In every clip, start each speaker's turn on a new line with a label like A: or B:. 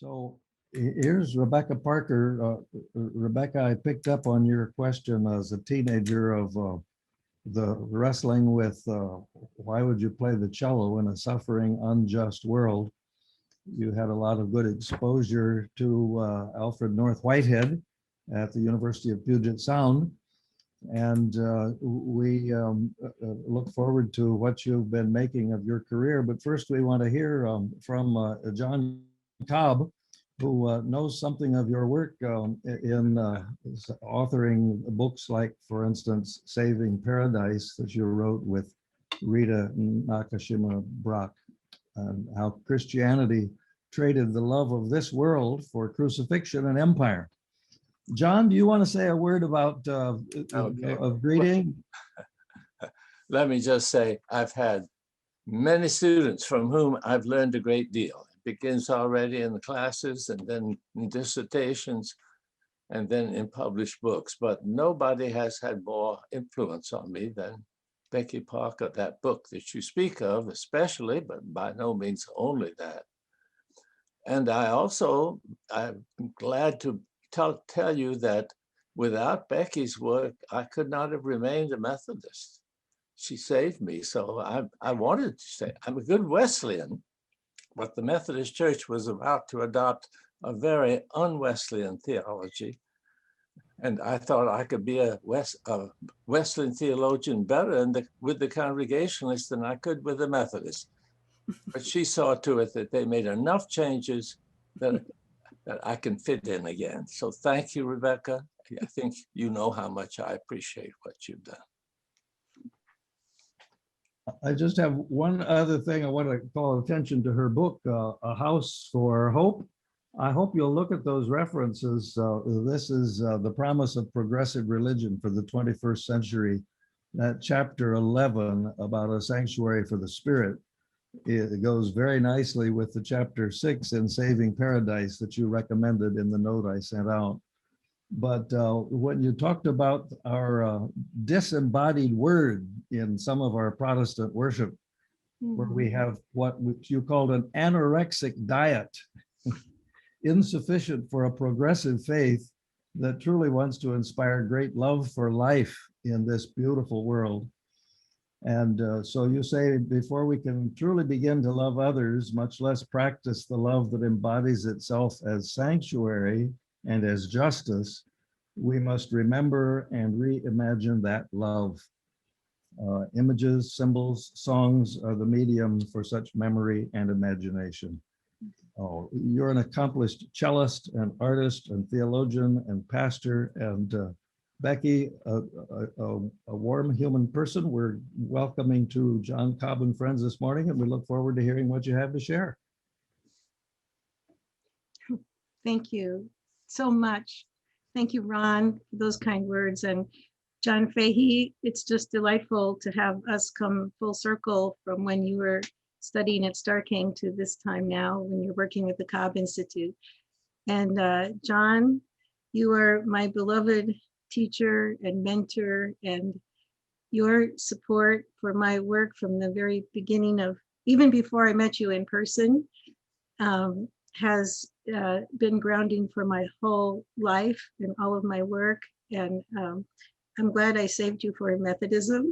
A: So here's Rebecca Parker. Rebecca, I picked up on your question as a teenager of the wrestling with why would you play the cello in a suffering, unjust world? You had a lot of good exposure to Alfred North Whitehead at the University of Puget Sound. And we look forward to what you've been making of your career. But first, we want to hear from John Cobb, who knows something of your work in authoring books like, for instance, Saving Paradise, that you wrote with Rita Nakashima Brock, and how Christianity traded the love of this world for crucifixion and empire. John, do you want to say a word about of greeting?
B: Let me just say, I've had many students from whom I've learned a great deal. It begins already in the classes, and then in dissertations, and then in published books. But nobody has had more influence on me than Becky Parker, that book that you speak of, especially, but by no means only that. And I'm glad to tell you that without Becky's work, I could not have remained a Methodist. She saved me. So I wanted to say, I'm a good Wesleyan, but the Methodist Church was about to adopt a very un-Wesleyan theology. And I thought I could be a Wesleyan theologian better with the Congregationalists than I could with the Methodists. But she saw to it that they made enough changes that I can fit in again. So thank you, Rebecca. I think you know how much I appreciate what you've done.
A: I just have one other thing I want to call attention to her book, A House for Hope. I hope you'll look at those references. This is the promise of progressive religion for the 21st century. That chapter 11 about a sanctuary for the spirit. It goes very nicely with the chapter 6 in Saving Paradise that you recommended in the note I sent out. But when you talked about our disembodied word in some of our Protestant worship, where we have what you called an anorexic diet, insufficient for a progressive faith that truly wants to inspire great love for life in this beautiful world. And so you say, before we can truly begin to love others, much less practice the love that embodies itself as sanctuary and as justice, we must remember and reimagine that love. Images, symbols, songs are the medium for such memory and imagination. Oh, you're an accomplished cellist and artist and theologian and pastor, and Becky, a warm human person. We're welcoming to John Cobb and Friends this morning, and we look forward to hearing what you have to share.
C: Thank you so much. Thank you, Ron, for those kind words. And John Fahey, it's just delightful to have us come full circle from when you were studying at Starr King to this time now when you're working with the Cobb Institute. And John, you are my beloved teacher and mentor, and your support for my work from the very beginning of, even before I met you in person, has been grounding for my whole life and all of my work. And I'm glad I saved you for Methodism.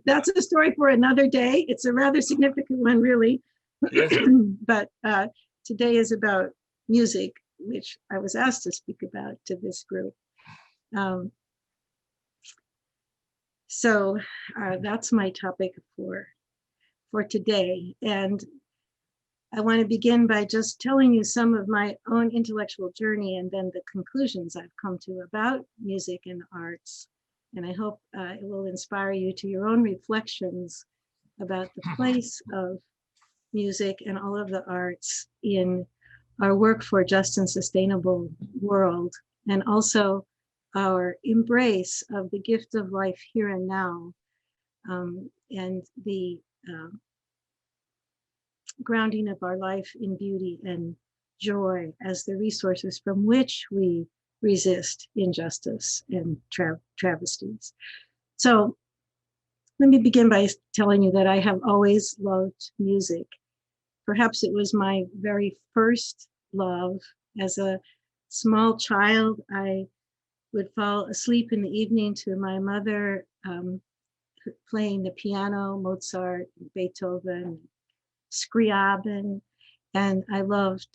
C: That's a story for another day. It's a rather significant one, really. Yes. But today is about music, which I was asked to speak about to this group. So that's my topic for today. And I want to begin by just telling you some of my own intellectual journey and then the conclusions I've come to about music and arts. And I hope it will inspire you to your own reflections about the place of music and all of the arts in our work for a just and sustainable world, and also our embrace of the gift of life here and now, and the grounding of our life in beauty and joy as the resources from which we resist injustice and travesties. So let me begin by telling you that I have always loved music. Perhaps it was my very first love. As a small child, I would fall asleep in the evening to my mother playing the piano, Mozart, Beethoven, Scriabin, and I loved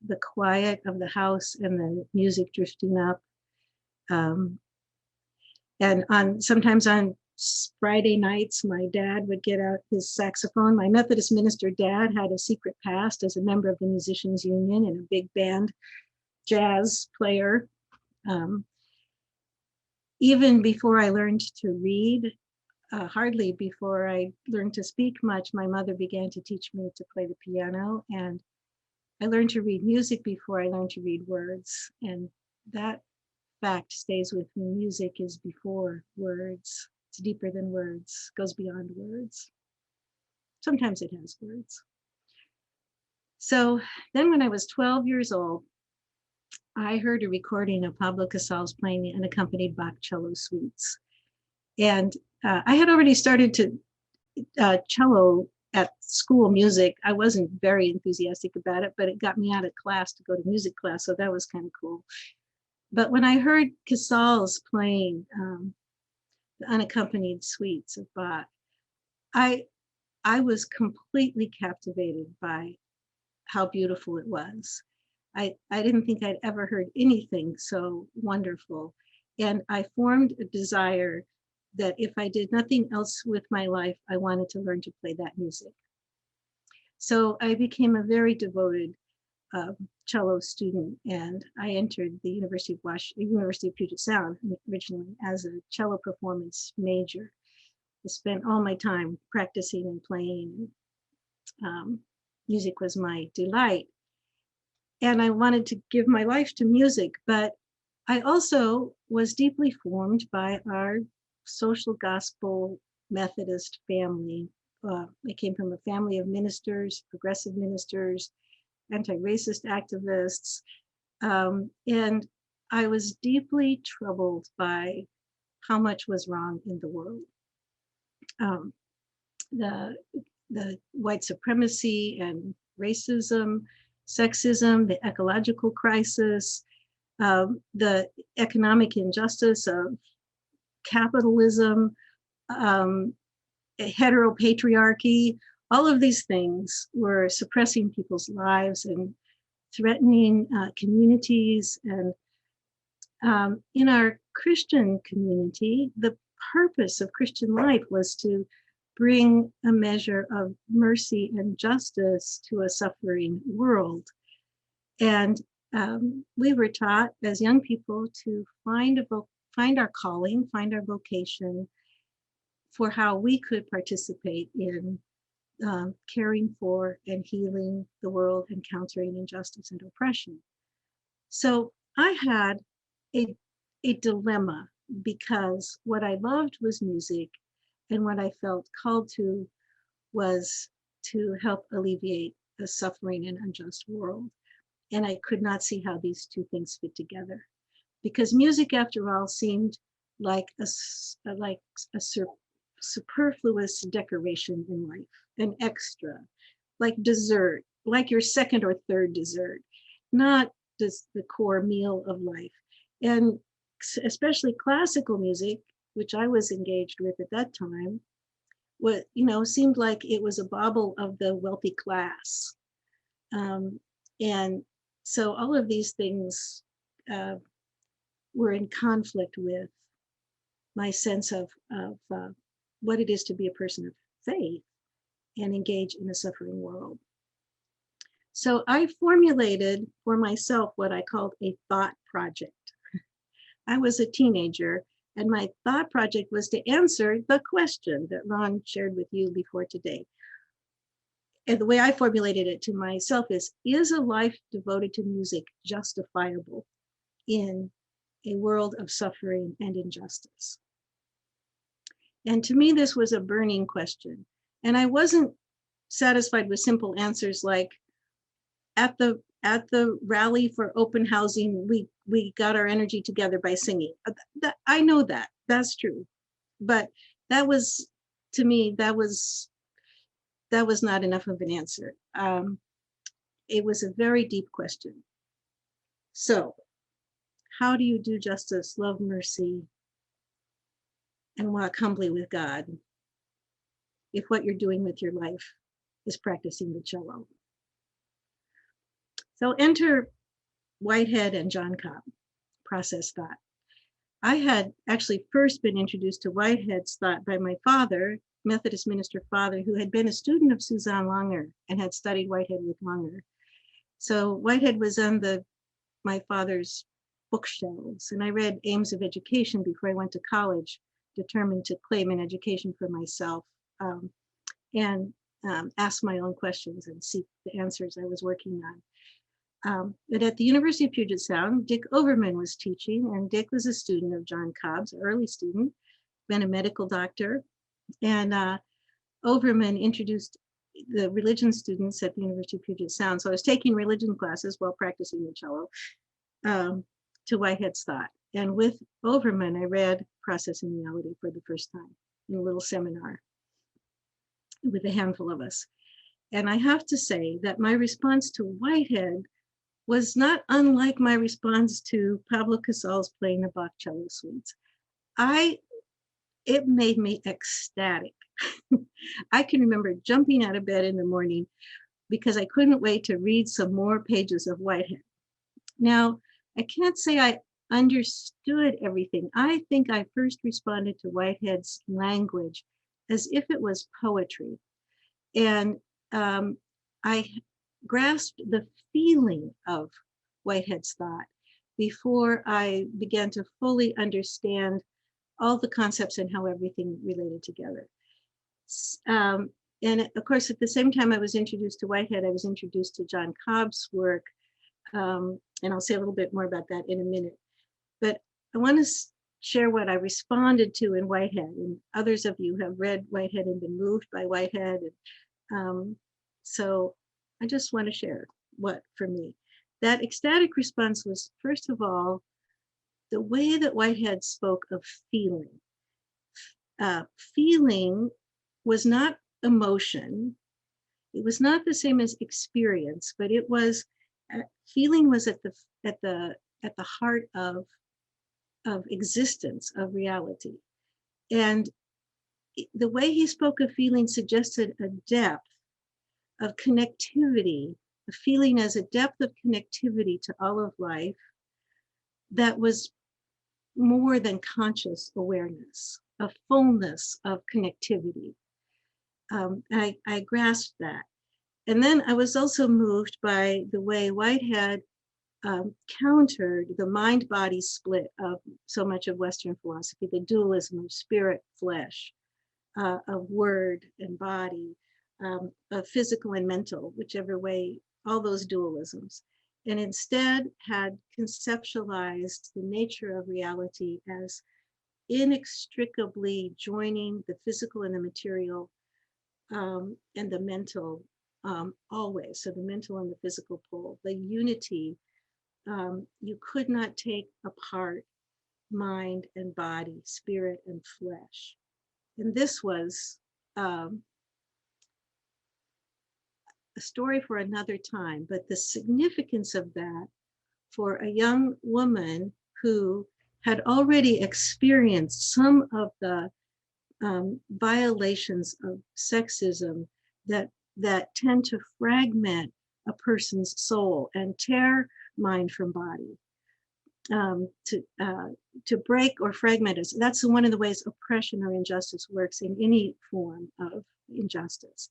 C: the quiet of the house and the music drifting up. And sometimes on Friday nights, my dad would get out his saxophone. My Methodist minister dad had a secret past as a member of the Musicians Union and a big band jazz player. Even before I learned to read, hardly before I learned to speak much, my mother began to teach me to play the piano. And I learned to read music before I learned to read words. And that fact stays with me. Music is before words. It's deeper than words, goes beyond words. Sometimes it has words. So then when I was 12 years old, I heard a recording of Pablo Casals playing the unaccompanied Bach cello suites. And I had already started to cello at school music. I wasn't very enthusiastic about it, but it got me out of class to go to music class. So that was kind of cool. But when I heard Casals playing the unaccompanied suites of Bach, I was completely captivated by how beautiful it was. I didn't think I'd ever heard anything so wonderful. And I formed a desire that if I did nothing else with my life, I wanted to learn to play that music. So I became a very devoted cello student, and I entered the University of Puget Sound originally as a cello performance major. I spent all my time practicing and playing. Music was my delight. And I wanted to give my life to music, but I also was deeply formed by our social gospel Methodist family. I came from a family of ministers, progressive ministers, anti-racist activists, and I was deeply troubled by how much was wrong in the world. The white supremacy and racism, sexism, the ecological crisis, the economic injustice of capitalism, heteropatriarchy, all of these things were suppressing people's lives and threatening communities. And in our Christian community, the purpose of Christian life was to bring a measure of mercy and justice to a suffering world. And we were taught as young people to find our calling, find our vocation for how we could participate in caring for and healing the world and countering injustice and oppression. So I had a dilemma, because what I loved was music, and what I felt called to was to help alleviate the suffering and unjust world. And I could not see how these two things fit together, because music, after all, seemed like a superfluous decoration in life, an extra, like dessert, like your second or third dessert, not just the core meal of life. And especially classical music, which I was engaged with at that time, seemed like it was a bauble of the wealthy class. And so all of these things were in conflict with my sense of what it is to be a person of faith and engage in a suffering world. So I formulated for myself what I called a thought project. I was a teenager, and my thought project was to answer the question that Ron shared with you before today. And the way I formulated it to myself is a life devoted to music justifiable in a world of suffering and injustice? And to me, this was a burning question. And I wasn't satisfied with simple answers like, at the rally for open housing, we got our energy together by singing. I know that's true. But that was, to me, that was that was not enough of an answer. It was a very deep question. So, how do you do justice, love mercy, and walk humbly with God if what you're doing with your life is practicing the cello? So enter Whitehead and John Cobb, process thought. I had actually first been introduced to Whitehead's thought by my father, Methodist minister father, who had been a student of Suzanne Langer and had studied Whitehead with Langer. So Whitehead was on my father's bookshelves, and I read Aims of Education before I went to college, determined to claim an education for myself, and ask my own questions and seek the answers I was working on. But at the University of Puget Sound, Dick Overman was teaching, and Dick was a student of John Cobb's, an early student, been a medical doctor. And Overman introduced the religion students at the University of Puget Sound. So I was taking religion classes while practicing the cello to Whitehead's thought. And with Overman, I read Processing Reality for the first time in a little seminar with a handful of us. And I have to say that my response to Whitehead was not unlike my response to Pablo Casal's playing the Bach cello suites. It made me ecstatic. I can remember jumping out of bed in the morning because I couldn't wait to read some more pages of Whitehead. Now, I can't say I understood everything. I think I first responded to Whitehead's language as if it was poetry. And I grasped the feeling of Whitehead's thought before I began to fully understand all the concepts and how everything related together. And of course, at the same time I was introduced to Whitehead, I was introduced to John Cobb's work. And I'll say a little bit more about that in a minute. But I want to share what I responded to in Whitehead. And others of you have read Whitehead and been moved by Whitehead. And, so I just want to share what, for me, that ecstatic response was, first of all, the way that Whitehead spoke of feeling. Feeling was not emotion. It was not the same as experience, but it was, feeling was at the heart of existence, of reality. And the way he spoke of feeling suggested a depth of connectivity, a feeling as a depth of connectivity to all of life that was more than conscious awareness, a fullness of connectivity. I grasped that. And then I was also moved by the way Whitehead countered the mind-body split of so much of Western philosophy, the dualism of spirit, flesh, of word and body, of physical and mental, whichever way, all those dualisms, and instead had conceptualized the nature of reality as inextricably joining the physical and the material and the mental always. So the mental and the physical pole, the unity, you could not take apart mind and body, spirit and flesh. And this was a story for another time, but the significance of that for a young woman who had already experienced some of the violations of sexism that tend to fragment a person's soul and tear mind from body, to break or fragment us. That's one of the ways oppression or injustice works in any form of injustice,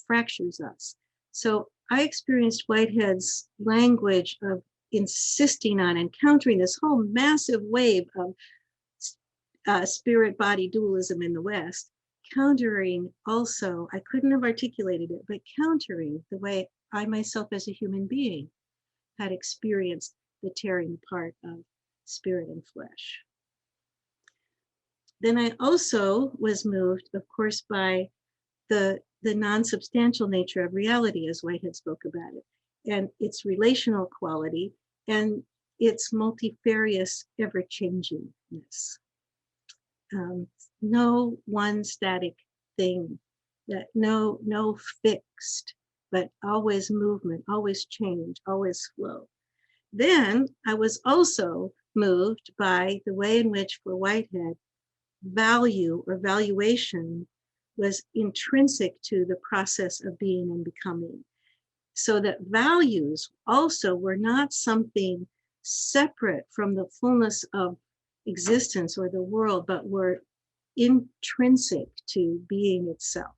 C: fractures us. So I experienced Whitehead's language of insisting on and countering this whole massive wave of spirit-body dualism in the West, countering also, I couldn't have articulated it, but countering the way I myself as a human being had experienced the tearing apart of spirit and flesh. Then I also was moved, of course, by the non-substantial nature of reality, as Whitehead spoke about it, and its relational quality and its multifarious ever-changingness. No one static thing that no fixed, but always movement, always change, always flow. Then I was also moved by the way in which for Whitehead, value or valuation was intrinsic to the process of being and becoming. So that values also were not something separate from the fullness of existence or the world, but were intrinsic to being itself.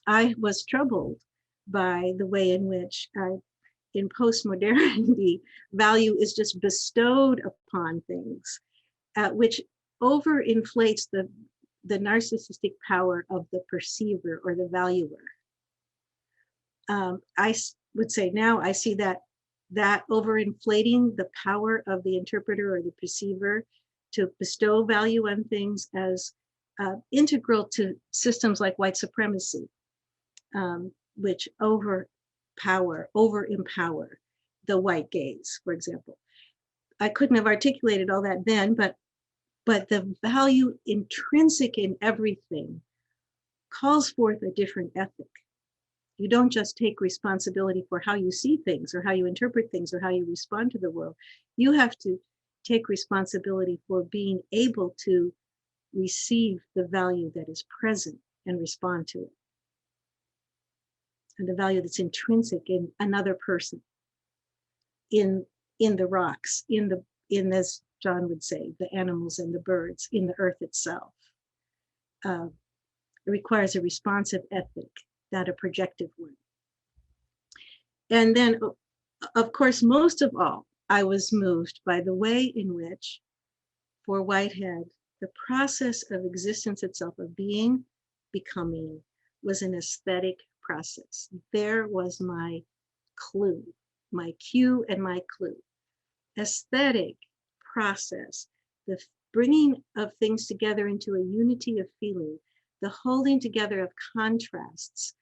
C: I was troubled by the way in which in postmodernity, value is just bestowed upon things, which overinflates the narcissistic power of the perceiver or the valuer. I would say now I see that overinflating the power of the interpreter or the perceiver to bestow value on things as integral to systems like white supremacy, which over empower the white gaze, for example. I couldn't have articulated all that then, but the value intrinsic in everything calls forth a different ethic. You don't just take responsibility for how you see things or how you interpret things or how you respond to the world. You have to take responsibility for being able to receive the value that is present and respond to it. And the value that's intrinsic in another person, in the rocks, in as John would say, the animals and the birds, in the earth itself. It requires a responsive ethic, not a projective one. And then, of course, most of all, I was moved by the way in which, for Whitehead, the process of existence itself, of being, becoming, was an aesthetic process. There was my clue, my cue and my clue. Aesthetic process, the bringing of things together into a unity of feeling, the holding together of contrasts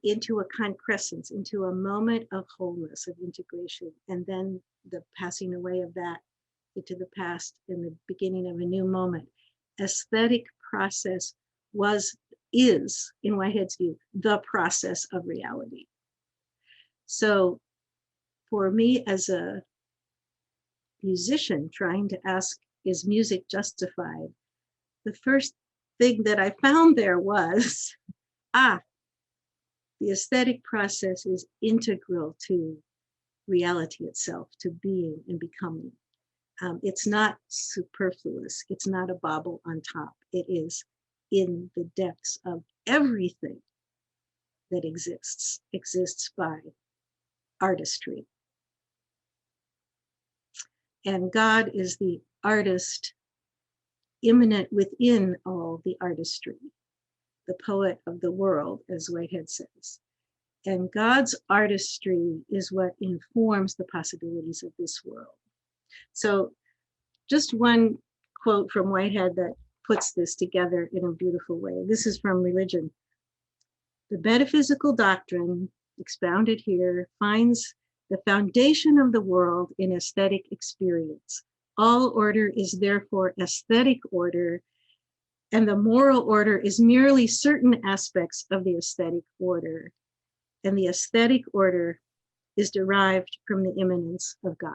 C: into a concrescence, into a moment of wholeness, of integration, and then the passing away of that into the past and the beginning of a new moment. Aesthetic process is, in Whitehead's view, the process of reality. So for me as a musician trying to ask, is music justified? The first thing that I found there was, the aesthetic process is integral to reality itself, to being and becoming. It's not superfluous. It's not a bauble on top. It is in the depths of everything that exists by artistry. And God is the artist immanent within all the artistry, the poet of the world, as Whitehead says. And God's artistry is what informs the possibilities of this world. So just one quote from Whitehead that puts this together in a beautiful way. This is from Religion. The metaphysical doctrine expounded here finds the foundation of the world in aesthetic experience. All order is therefore aesthetic order, and the moral order is merely certain aspects of the aesthetic order. And the aesthetic order is derived from the immanence of God.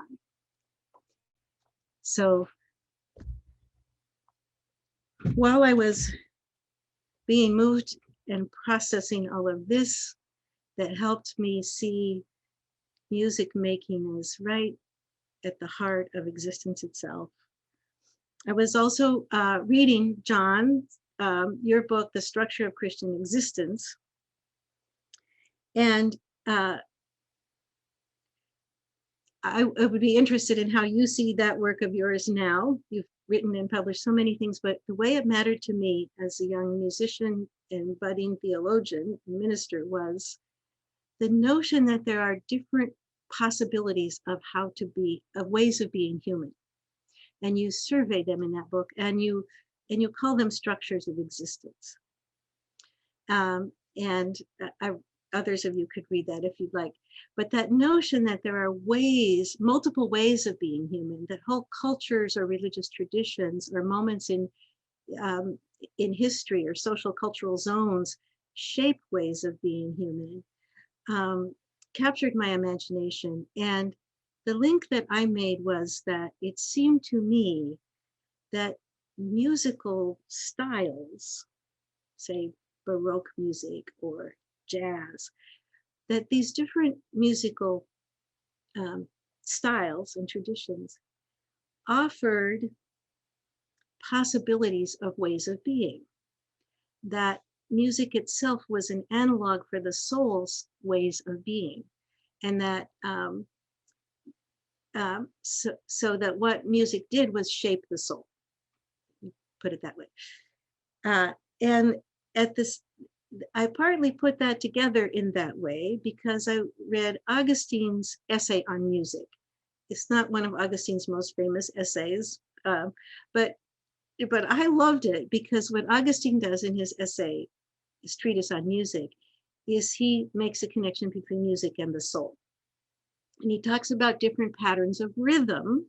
C: So while I was being moved and processing all of this, that helped me see music making as right at the heart of existence itself. I was also reading, John, your book, The Structure of Christian Existence. And I would be interested in how you see that work of yours now. You've written and published so many things, but the way it mattered to me as a young musician and budding theologian and minister was the notion that there are different possibilities of how to be, of ways of being human. And you survey them in that book, and you call them structures of existence. Others of you could read that if you'd like. But that notion that there are ways, multiple ways of being human, that whole cultures or religious traditions or moments in um, in history or social cultural zones shape ways of being human, captured my imagination. And the link that I made was that it seemed to me that musical styles, say Baroque music or jazz, that these different musical styles and traditions offered possibilities of ways of being, that music itself was an analog for the soul's ways of being, and that so that what music did was shape the soul, put it that way. And at this, I partly put that together in that way because I read Augustine's essay on music. It's not one of Augustine's most famous essays, but I loved it because what Augustine does in his essay, his treatise on music, is he makes a connection between music and the soul. And he talks about different patterns of rhythm,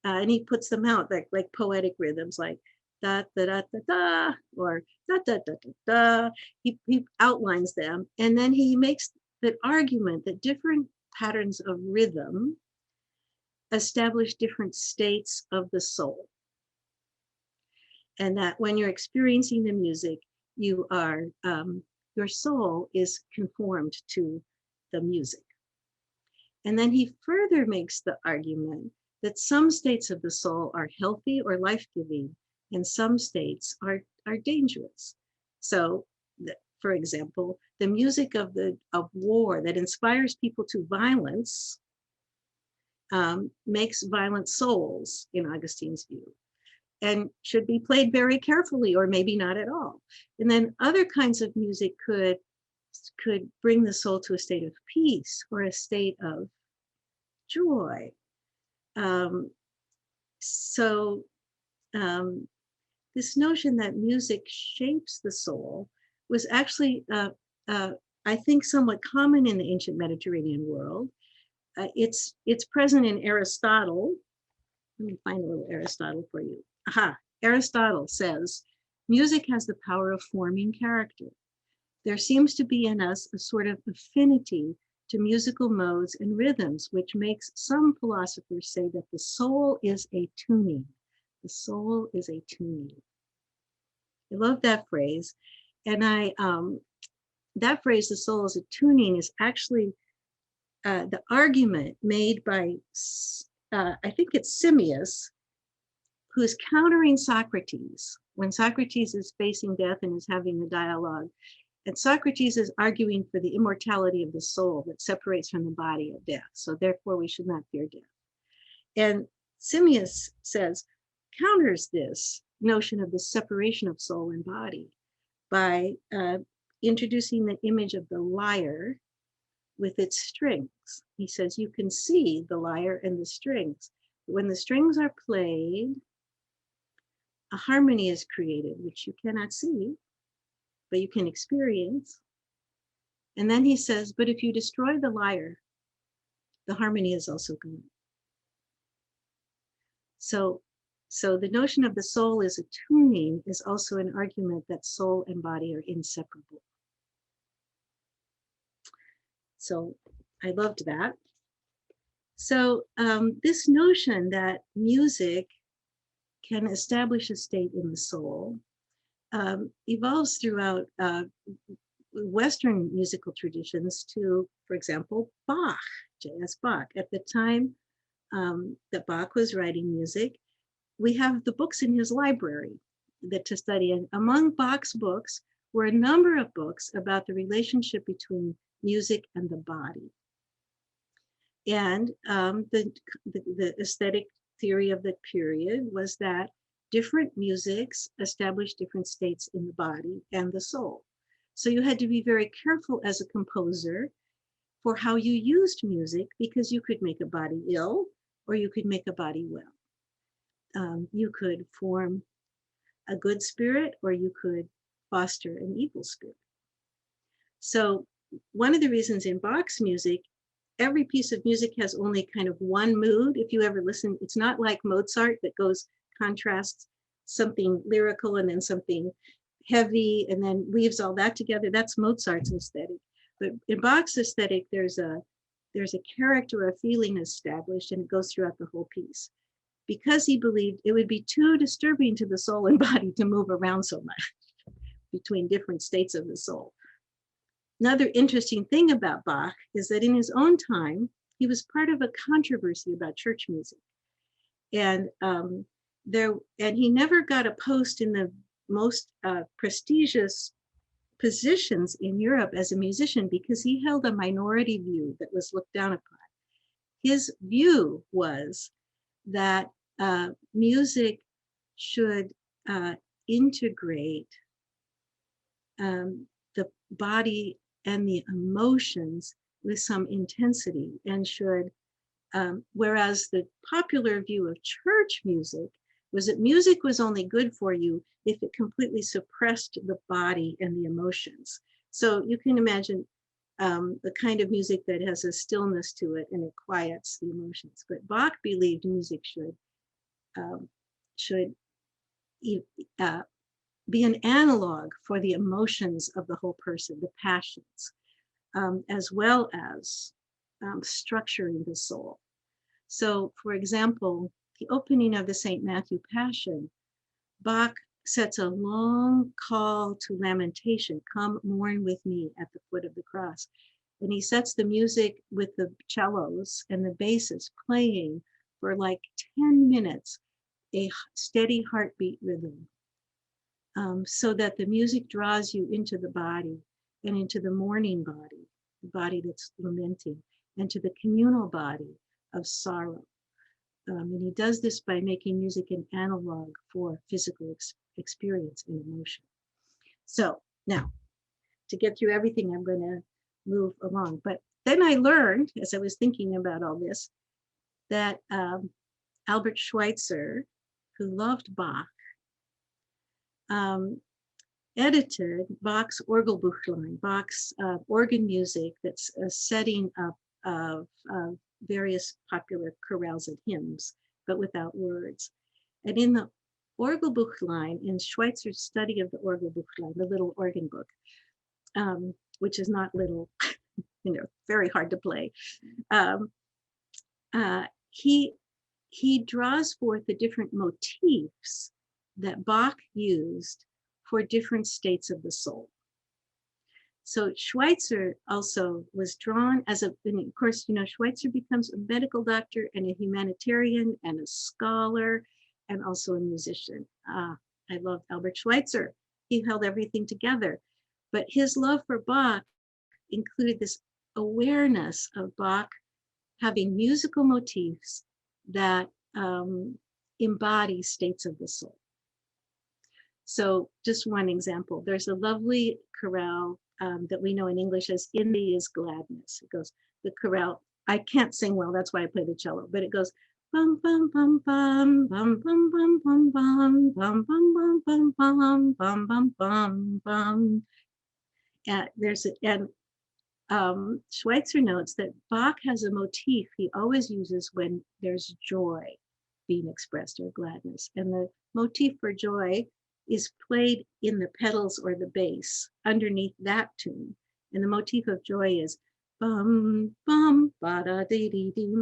C: and he puts them out like poetic rhythms, like da da da da da, or da da da da da. He outlines them, and then he makes the argument that different patterns of rhythm establish different states of the soul, and that when you're experiencing the music, you are your soul is conformed to the music. And then he further makes the argument that some states of the soul are healthy or life-giving, and some states are dangerous. So, for example, the music of war that inspires people to violence makes violent souls, in Augustine's view, and should be played very carefully, or maybe not at all. And then other kinds of music could bring the soul to a state of peace or a state of joy. This notion that music shapes the soul was actually, I think, somewhat common in the ancient Mediterranean world. It's present in Aristotle. Let me find a little Aristotle for you. Aha, Aristotle says, music has the power of forming character. There seems to be in us a sort of affinity to musical modes and rhythms, which makes some philosophers say that the soul is a tuning. The soul is a tuning. I love that phrase. And that phrase, the soul is a tuning, is actually the argument made by, I think it's Simmias, who's countering Socrates when Socrates is facing death and is having the dialogue. And Socrates is arguing for the immortality of the soul that separates from the body at death. So therefore we should not fear death. And Simmias counters this notion of the separation of soul and body by introducing the image of the lyre with its strings. He says you can see the lyre and the strings. When the strings are played, a harmony is created, which you cannot see, but you can experience. And then he says, but if you destroy the lyre, the harmony is also gone. So the notion of the soul as a tuning is also an argument that soul and body are inseparable. So I loved that. So this notion that music can establish a state in the soul evolves throughout Western musical traditions to, for example, Bach, J.S. Bach. At the time that Bach was writing music, we have the books in his library to study. And among Bach's books were a number of books about the relationship between music and the body. And the aesthetic theory of that period was that different musics established different states in the body and the soul. So you had to be very careful as a composer for how you used music, because you could make a body ill or you could make a body well. You could form a good spirit or you could foster an evil spirit. So one of the reasons in Bach's music, every piece of music has only kind of one mood. If you ever listen, it's not like Mozart that goes contrasts something lyrical and then something heavy, and then weaves all that together. That's Mozart's aesthetic. But in Bach's aesthetic, there's a character, a feeling established, and it goes throughout the whole piece. Because he believed it would be too disturbing to the soul and body to move around so much between different states of the soul. Another interesting thing about Bach is that in his own time, he was part of a controversy about church music. And he never got a post in the most prestigious positions in Europe as a musician because he held a minority view that was looked down upon. His view was that music should integrate the body and the emotions with some intensity, and should, whereas the popular view of church music was that music was only good for you if it completely suppressed the body and the emotions. So you can imagine the kind of music that has a stillness to it and it quiets the emotions. But Bach believed music should be an analog for the emotions of the whole person, the passions, as well as structuring the soul. So, for example, the opening of the St. Matthew Passion, Bach sets a long call to lamentation, come mourn with me at the foot of the cross. And he sets the music with the cellos and the basses playing for like 10 minutes, a steady heartbeat rhythm, so that the music draws you into the body and into the mourning body, the body that's lamenting, and to the communal body of sorrow. And he does this by making music an analog for physical experience and emotion. So now, to get through everything, I'm going to move along. But then I learned, as I was thinking about all this, that Albert Schweitzer, who loved Bach, edited Bach's Orgelbuchlein, Bach's organ music that's a setting up of various popular chorales and hymns, but without words. And in the Orgelbuchlein, in Schweitzer's study of the Orgelbuchlein, the little organ book, which is not little, very hard to play, he draws forth the different motifs that Bach used for different states of the soul. So Schweitzer also was drawn as and of course, Schweitzer becomes a medical doctor and a humanitarian and a scholar and also a musician. I love Albert Schweitzer. He held everything together. But his love for Bach included this awareness of Bach having musical motifs that embody states of the soul. So just one example, there's a lovely chorale that we know in English as "In Thee is Gladness." It goes, the chorale, I can't sing well, that's why I play the cello, but it goes bum bum bum bum bum bum bum bum bum bum bum bum bum bum bum bum bum bum. And Schweitzer notes that Bach has a motif he always uses when there's joy being expressed or gladness, and the motif for joy is played in the pedals or the bass underneath that tune. And the motif of joy is bum bum ba da dee dee dee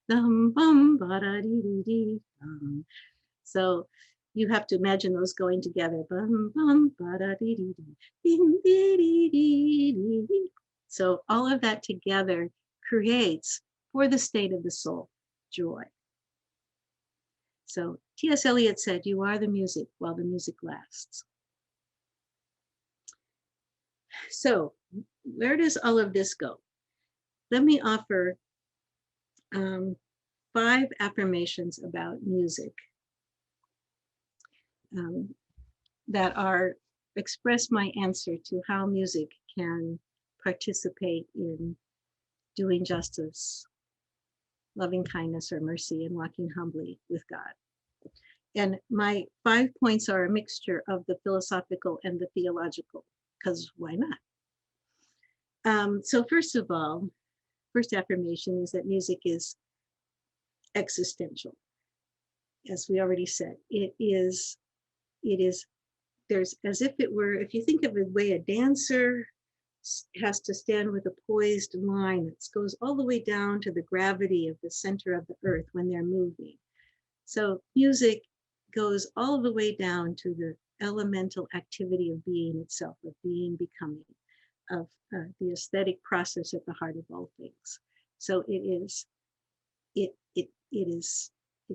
C: bum bum ba da dee dee dee. So you have to imagine those going together. Bum bum ba da dee dee dee dee dee dee dee. So all of that together creates, for the state of the soul, joy. So T.S. Eliot said, "You are the music while the music lasts." So where does all of this go? Let me offer 5 affirmations about music that express my answer to how music can participate in doing justice, loving kindness or mercy, and walking humbly with God. And my 5 points are a mixture of the philosophical and the theological, because why not? So first of all, first affirmation is that music is existential. as we already said, there's, as if it were, if you think of the way a dancer has to stand with a poised line that goes all the way down to the gravity of the center of the earth when they're moving. So music goes all the way down to the elemental activity of being itself, of being, becoming, of the aesthetic process at the heart of all things. So it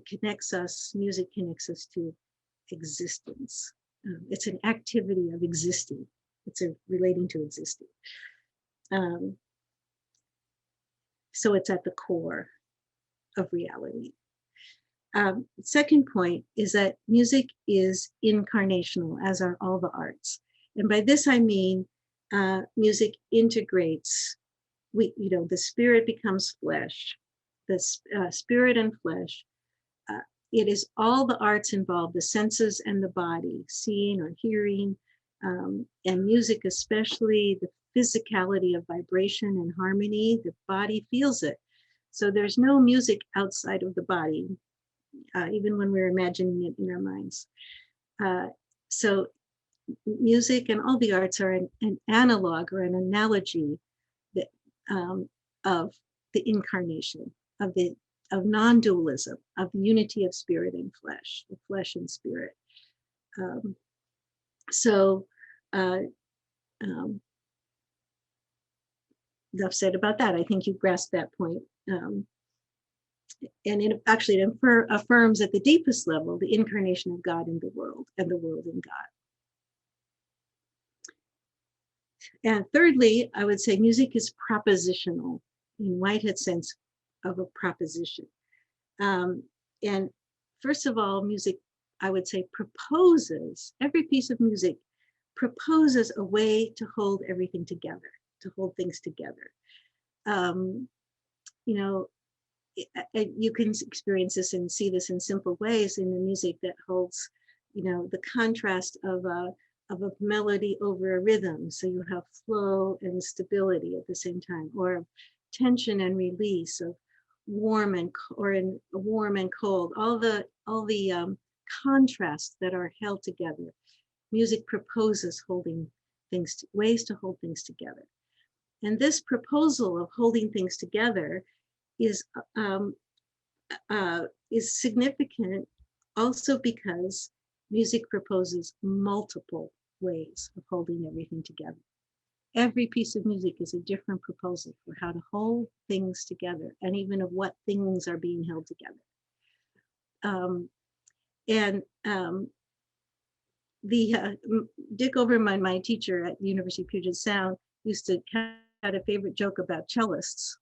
C: connects us, music connects us to existence. It's an activity of existing. It's relating to existing. So it's at the core of reality. Second point is that music is incarnational, as are all the arts. And by this I mean music integrates. The spirit becomes flesh. The spirit and flesh. It is all the arts involved, the senses and the body, seeing or hearing, and music especially, the physicality of vibration and harmony. The body feels it. So there's no music outside of the body. Even when we're imagining it in our minds. So music and all the arts are an analog or an analogy that, of the incarnation, of non-dualism, of the unity of spirit and flesh, the flesh and spirit. Enough said about that. I think you grasped that point. And it actually affirms at the deepest level the incarnation of God in the world and the world in God. And thirdly, I would say music is propositional in Whitehead's sense of a proposition. And first of all, music, I would say, proposes, every piece of music proposes a way to hold everything together, to hold things together. You can experience this and see this in simple ways in the music that holds, the contrast of a melody over a rhythm. So you have flow and stability at the same time, or tension and release, of warm and cold. All the contrasts that are held together. Music proposes holding things, ways to hold things together. And this proposal of holding things together is significant also because music proposes multiple ways of holding everything together. Every piece of music is a different proposal for how to hold things together, and even of what things are being held together. Dick Overman, my teacher at the University of Puget Sound, used to had a favorite joke about cellists.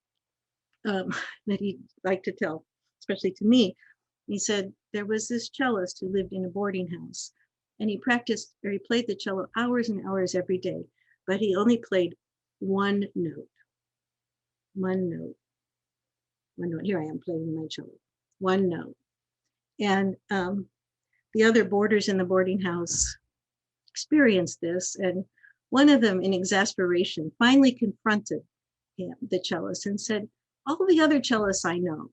C: That he liked to tell, especially to me. He said there was this cellist who lived in a boarding house, and he played the cello hours and hours every day, but he only played one note. Here I am playing my cello, one note. And the other boarders in the boarding house experienced this, and one of them, in exasperation, finally confronted the cellist and said, "All the other cellists I know,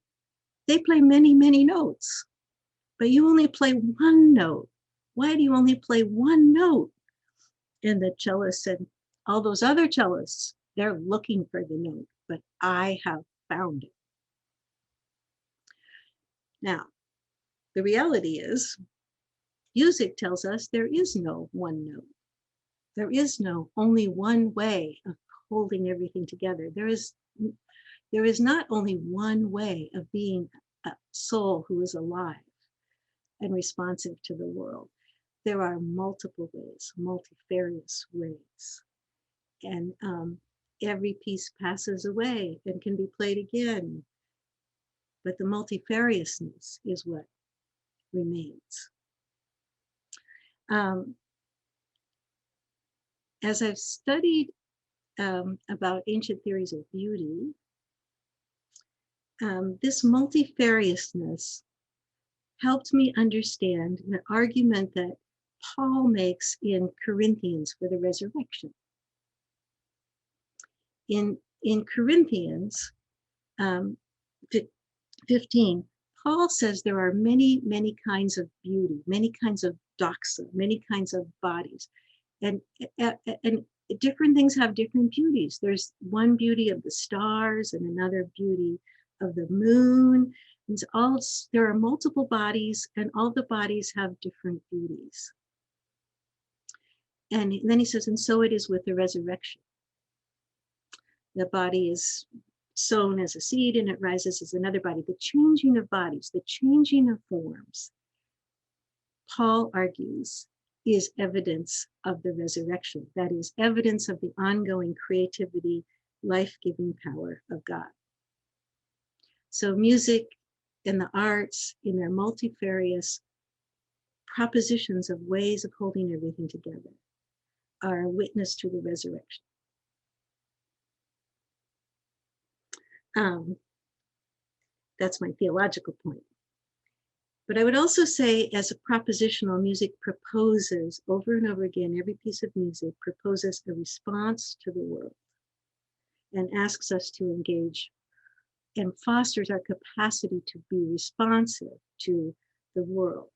C: they play many, many notes, but you only play one note. Why do you only play one note?" And the cellist said, "All those other cellists, they're looking for the note, but I have found it." Now, the reality is, music tells us there is no one note. There is no only one way of holding everything together. There is not only one way of being a soul who is alive and responsive to the world. There are multiple ways, multifarious ways. And every piece passes away and can be played again. But the multifariousness is what remains. As I've studied about ancient theories of beauty, this multifariousness helped me understand the argument that Paul makes in Corinthians for the resurrection. In Corinthians 15, Paul says there are many, many kinds of beauty, many kinds of doxa, many kinds of bodies. And different things have different beauties. There's one beauty of the stars and another beauty of the moon. And there are multiple bodies, and all the bodies have different beauties. And then he says, and so it is with the resurrection. The body is sown as a seed and it rises as another body. The changing of bodies, the changing of forms, Paul argues, is evidence of the resurrection. That is evidence of the ongoing creativity, life-giving power of God. So music and the arts, in their multifarious propositions of ways of holding everything together, are a witness to the resurrection. That's my theological point. But I would also say, as a propositional, music proposes over and over again, every piece of music proposes a response to the world and asks us to engage and fosters our capacity to be responsive to the world.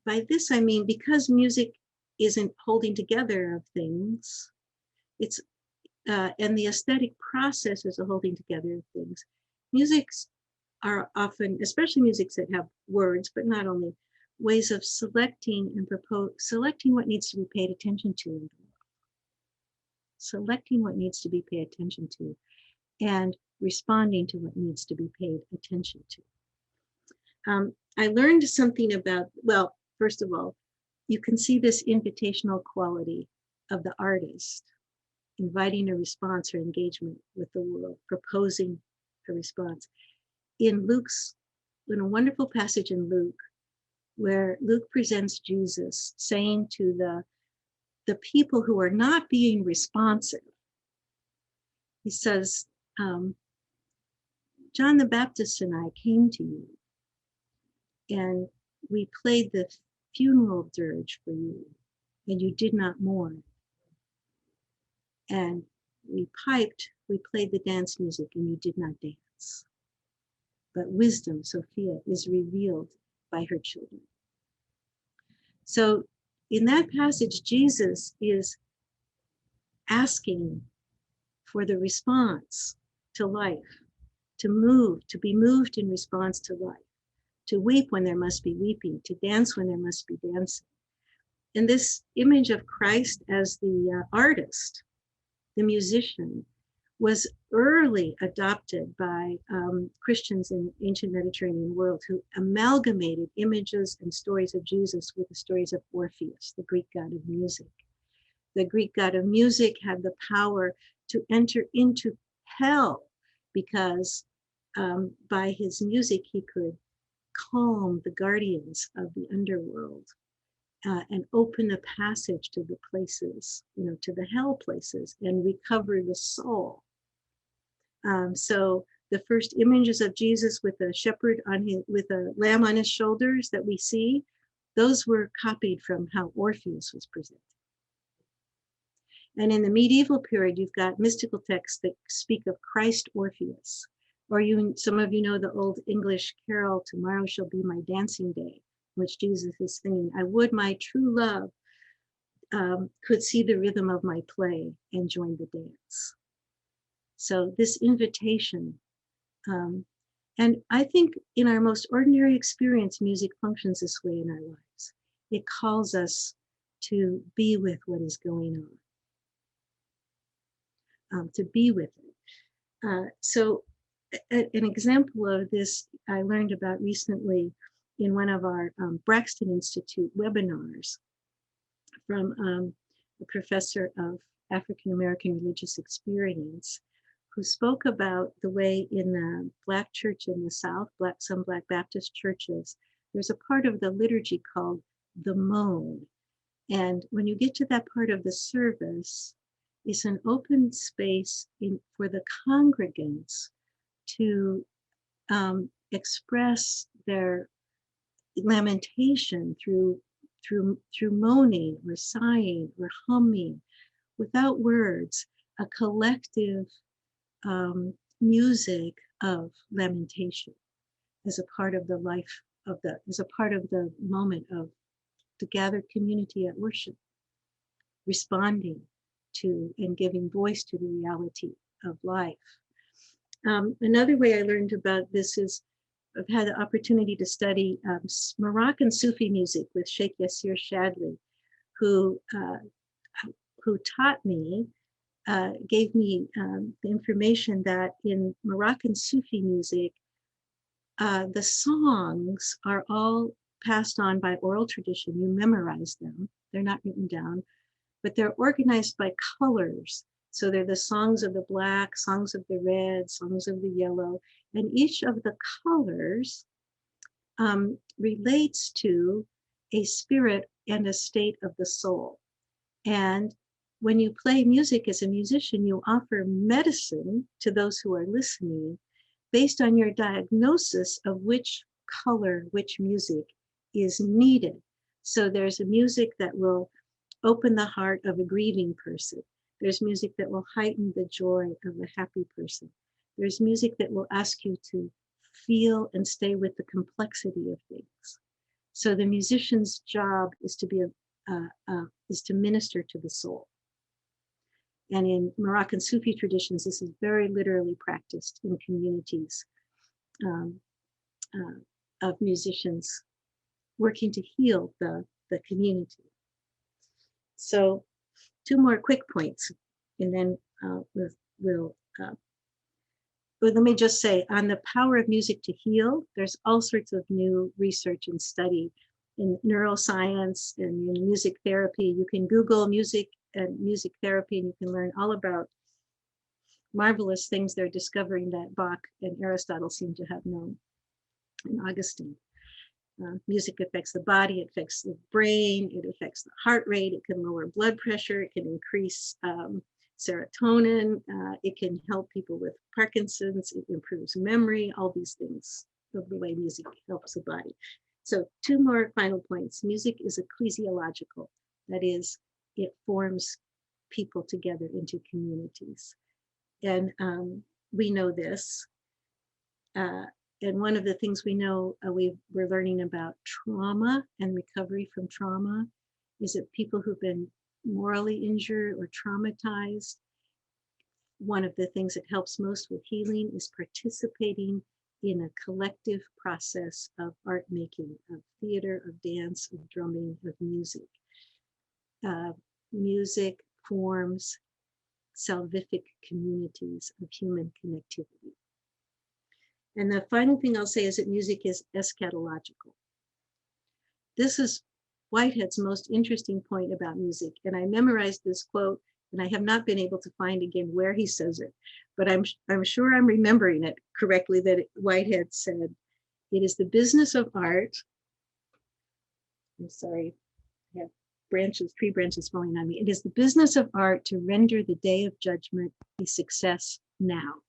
C: By this, I mean, because music isn't holding together of things, it's and the aesthetic process is a holding together of things. Musics are often, especially musics that have words, but not only, ways of selecting and selecting what needs to be paid attention to in the world. Selecting what needs to be paid attention to and responding to what needs to be paid attention to. I learned something about, well, first of all, you can see this invitational quality of the artist, inviting a response or engagement with the world, proposing a response. In a wonderful passage in Luke, where Luke presents Jesus saying to the people who are not being responsive, he says, John the Baptist and I came to you, and we played the funeral dirge for you, and you did not mourn. And we played the dance music, and you did not dance. But wisdom, Sophia, is revealed by her children. So in that passage, Jesus is asking for the response to life, to be moved in response to life, to weep when there must be weeping, to dance when there must be dancing. And this image of Christ as the artist, the musician, was early adopted by Christians in the ancient Mediterranean world, who amalgamated images and stories of Jesus with the stories of Orpheus, the Greek god of music. The Greek god of music had the power to enter into hell because by his music he could calm the guardians of the underworld and open a passage to the places, to the hell places, and recover the soul. So the first images of Jesus with a shepherd with a lamb on his shoulders that we see, those were copied from how Orpheus was presented. And in the medieval period, you've got mystical texts that speak of Christ Orpheus, or some of you know the old English carol, "Tomorrow Shall Be My Dancing Day," which Jesus is singing, "I would my true love could see the rhythm of my play and join the dance." So this invitation, and I think in our most ordinary experience, music functions this way in our lives. It calls us to be with what is going on, to be with it. So an example of this I learned about recently in one of our Braxton Institute webinars from a professor of African American religious experience, who spoke about the way in the Black church in the South, some Black Baptist churches, there's a part of the liturgy called the moan. And when you get to that part of the service, it's an open space for the congregants to express their lamentation through moaning or sighing or humming without words, a collective music of lamentation, as a part of the life of the, as a part of the moment of the gathered community at worship, responding to and giving voice to the reality of life. Another way I learned about this is I've had the opportunity to study Moroccan Sufi music with Sheikh Yassir Shadli, who taught me, gave me the information that in Moroccan Sufi music, the songs are all passed on by oral tradition. You memorize them. They're not written down, but they're organized by colors. So they're the songs of the black, songs of the red, songs of the yellow, and each of the colors relates to a spirit and a state of the soul. And when you play music as a musician, you offer medicine to those who are listening based on your diagnosis of which color, which music is needed. So there's a music that will open the heart of a grieving person. There's music that will heighten the joy of a happy person. There's music that will ask you to feel and stay with the complexity of things. So the musician's job is to be is to minister to the soul. And in Moroccan Sufi traditions, this is very literally practiced in communities of musicians working to heal the community. So 2 more quick points, and then let me just say, on the power of music to heal, there's all sorts of new research and study in neuroscience and in music therapy. You can Google music and music therapy, and you can learn all about marvelous things they're discovering that Bach and Aristotle seem to have known, and Augustine. Music affects the body, it affects the brain, it affects the heart rate, it can lower blood pressure, it can increase serotonin, it can help people with Parkinson's, it improves memory, all these things of the way music helps the body. So 2 more final points. Music is ecclesiological, that is, it forms people together into communities. And we know this. And one of the things we know, we're learning about trauma and recovery from trauma is that people who've been morally injured or traumatized, one of the things that helps most with healing is participating in a collective process of art making, of theater, of dance, of drumming, of music. Music forms salvific communities of human connectivity. And the final thing I'll say is that music is eschatological. This is Whitehead's most interesting point about music. And I memorized this quote, and I have not been able to find again where he says it, but I'm sure I'm remembering it correctly, that Whitehead said, "It is the business of art." I'm sorry, I have tree branches falling on me. "It is the business of art to render the day of judgment a success now."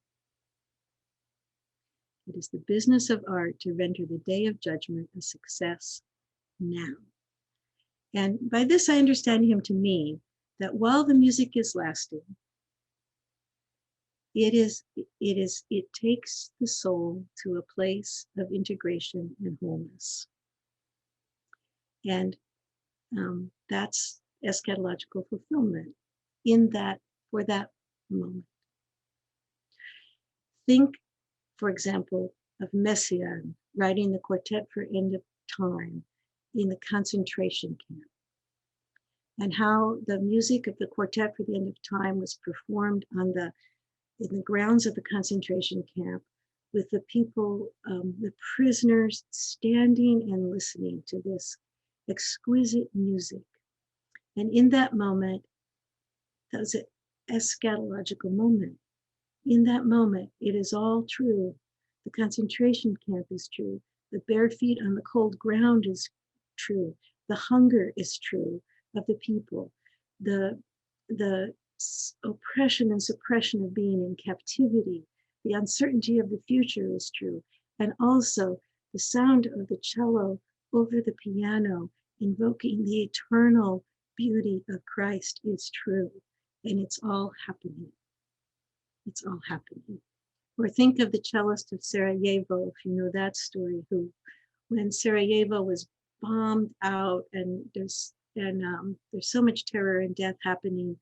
C: It is the business of art to render the day of judgment a success now. And by this, I understand him to mean that while the music is lasting, it takes the soul to a place of integration and wholeness. And that's eschatological fulfillment in that, for that moment. Think, for example, of Messiaen writing the Quartet for End of Time in the concentration camp, and how the music of the Quartet for the End of Time was performed in the grounds of the concentration camp, with the people, the prisoners, standing and listening to this exquisite music. And in that moment, that was an eschatological moment. In that moment, it is all true. The concentration camp is true. The bare feet on the cold ground is true. The hunger is true of the people. The oppression and suppression of being in captivity, the uncertainty of the future is true. And also the sound of the cello over the piano, invoking the eternal beauty of Christ is true. And it's all happening. It's all happening. Or think of the Cellist of Sarajevo, if you know that story, who, when Sarajevo was bombed out and there's so much terror and death happening,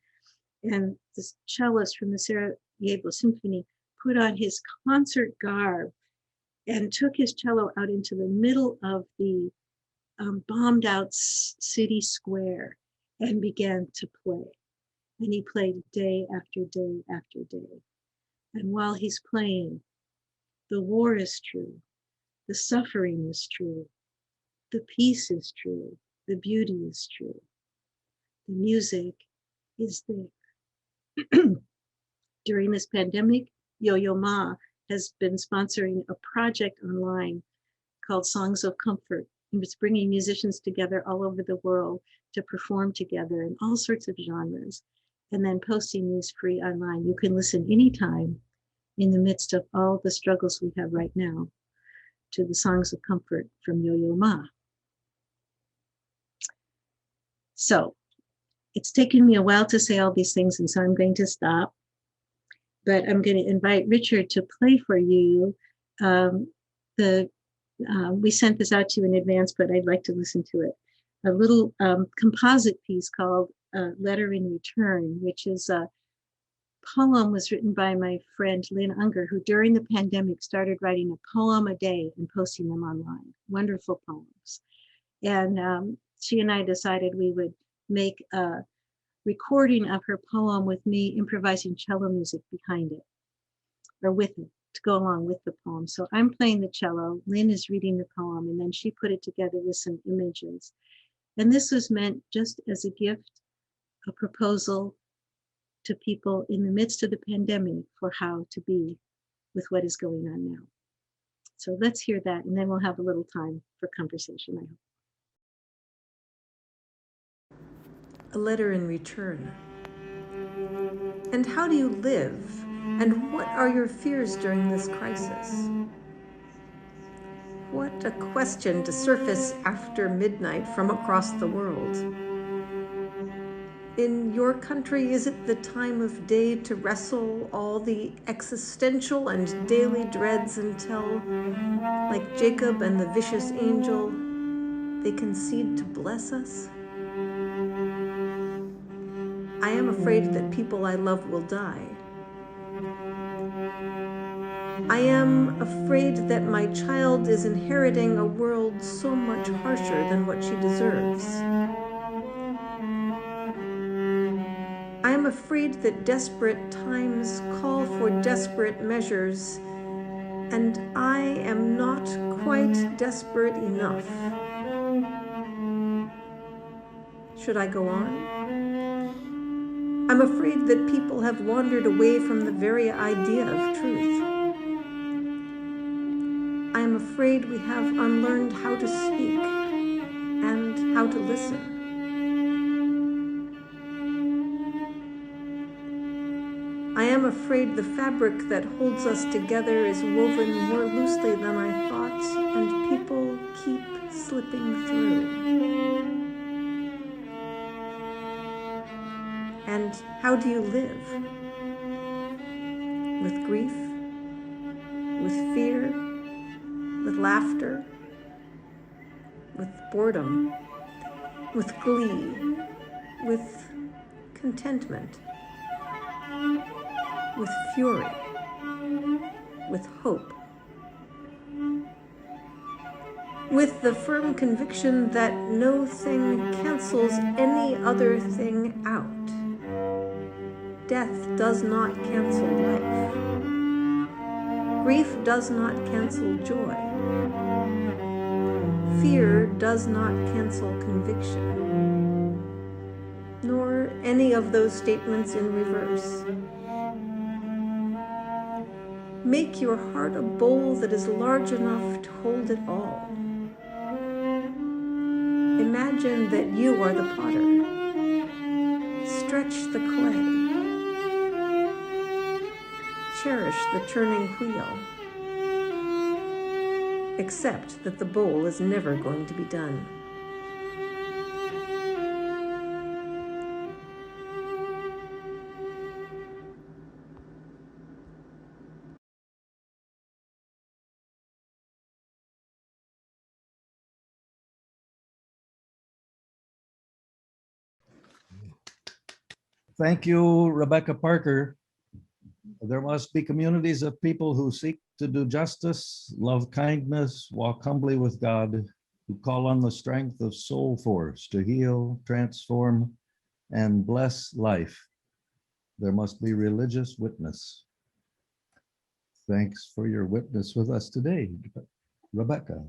C: and this cellist from the Sarajevo Symphony put on his concert garb and took his cello out into the middle of the bombed out city square and began to play. And he played day after day after day. And while he's playing, the war is true, the suffering is true, the peace is true, the beauty is true, the music is there. During this pandemic, Yo-Yo Ma has been sponsoring a project online called Songs of Comfort. It's bringing musicians together all over the world to perform together in all sorts of genres, and then posting these free online. You can listen anytime in the midst of all the struggles we have right now to the Songs of Comfort from Yo-Yo Ma. So it's taken me a while to say all these things, and so I'm going to stop. But I'm going to invite Richard to play for you. We sent this out to you in advance, but I'd like to listen to it. A little composite piece called Letter in Return, which is a poem was written by my friend Lynn Unger, who during the pandemic started writing a poem a day and posting them online. Wonderful poems. And she and I decided we would make a recording of her poem with me improvising cello music behind it, or with it, to go along with the poem. So I'm playing the cello, Lynn is reading the poem, and then she put it together with some images. And this was meant just as a gift, a proposal to people in the midst of the pandemic for how to be with what is going on now. So let's hear that, and then we'll have a little time for conversation, I hope.
D: A letter in return. And how do you live? And what are your fears during this crisis? What a question to surface after midnight from across the world. In your country, is it the time of day to wrestle all the existential and daily dreads until, like Jacob and the vicious angel, they concede to bless us? I am afraid that people I love will die. I am afraid that my child is inheriting a world so much harsher than what she deserves. I am afraid that desperate times call for desperate measures, and I am not quite desperate enough. Should I go on? I'm afraid that people have wandered away from the very idea of truth. I am afraid we have unlearned how to speak and how to listen. I am afraid the fabric that holds us together is woven more loosely than I thought, and people keep slipping through. And how do you live? With grief? With fear? With laughter? With boredom? With glee? With contentment? With fury? With hope? With the firm conviction that no thing cancels any other thing out. Death does not cancel life. Grief does not cancel joy. Fear does not cancel conviction, nor any of those statements in reverse. Make your heart a bowl that is large enough to hold it all. Imagine that you are the potter. Stretch the clay. Cherish the turning wheel. Accept that the bowl is never going to be done.
A: Thank you, Rebecca Parker. There must be communities of people who seek to do justice, love kindness, walk humbly with God, who call on the strength of soul force to heal, transform, and bless life. There must be religious witness. Thanks for your witness with us today, Rebecca.